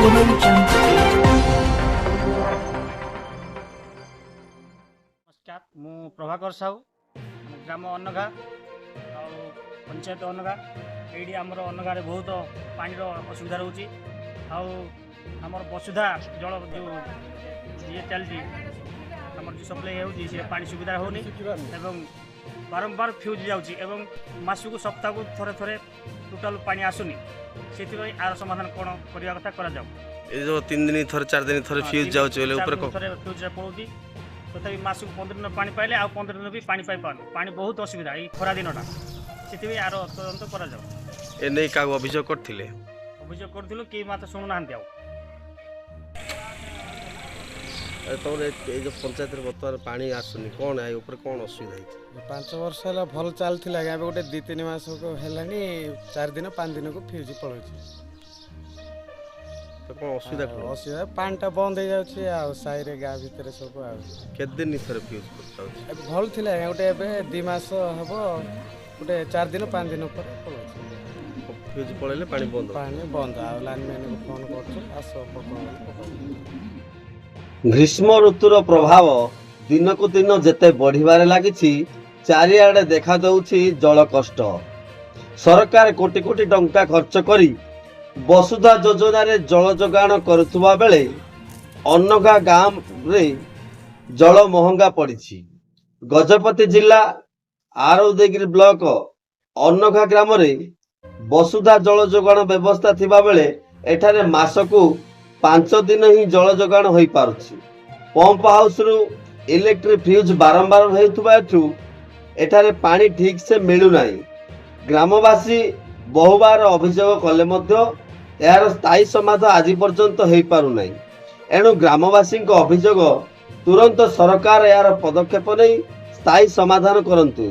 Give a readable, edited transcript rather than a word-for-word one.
नमस्कार मु प्रभाकर साहू ग्राम अनघा पंचायत अनघा ये आमर अनघा बहुत पानी असुविधा रोचे आमर वसुधा जल जो ये चलती जो सप्लाई होती पानी सुविधा होनी बारंबार फ्यूज जाऊँगी मासक सप्ताह को थरे थरे टोटाल पानी आसुनी से आर समाधान कौन करने कथा करा जाऊ जो 3 दिन थरे 4 दिन थरे फ्यूज जाउछे फ्यूज पड़ोती तथापि मासक 15 दिन पानी पाइले आ 15 दिन भी पानी पाई पार पानी बहुत असुविधा ये खरा दिनटा से आर तदंत करा जाऊ ए नहीं का अभियोग करथिले अभियोग करथिलु कि मात्र सुनु नाहंती आउ तोर ए जो पंचायत रे बर्तमान पानी आसुनी कोन है ऊपर कोन असुविधा है 5 वर्ष है भल चलती आगे गोटे 2-3 मास को है 4 दिन 5 दिन को फ्यूज पड़ो तो कोन असुविधा कोन असुविधा पानीटा बंद हो जाउछि आ साई रे गाँ भीतर सब आ के दिन थरे फ्यूज पड़ता भल थिला गोटे एबे 2 मास हबो गोटे 4 दिन 5 दिन पर पड़ो फ्यूज पड़ेले पानी बंद आ लाइन मैन को फोन करछु आसो पको ग्रीष्म ऋतुर प्रभाव दिन को दिन जेते बढ़िबारे लागिछि चारिआडे देखा दउछि जल कष्ट सरकार कोटी कोटी टंका खर्च करी वसुधा योजना रे जल जोगाण करुवा बेले अनगा गाँव रे जल महंगा पड़ी गजपति जिला आरउदयगिरी ब्लॉक अनगा ग्राम रे वसुधा जल जोगाण व्यवस्था थिबा बेले एठारे मासकू 5 दिन ही जल जोगाण हो पारुछि पंप हाउस रु इलेक्ट्रिक फ्यूज बारंबार एठारे पानी ठीक से मिलू नहीं ग्रामवासी बहुबार अभियोग कले मध्य यार स्थायी समाधान आज पर्यंत हो पारु नहीं एणु ग्रामवासी अभियोग तुरंत सरकार यार पदक्षेप नहीं स्थायी समाधान करंतु।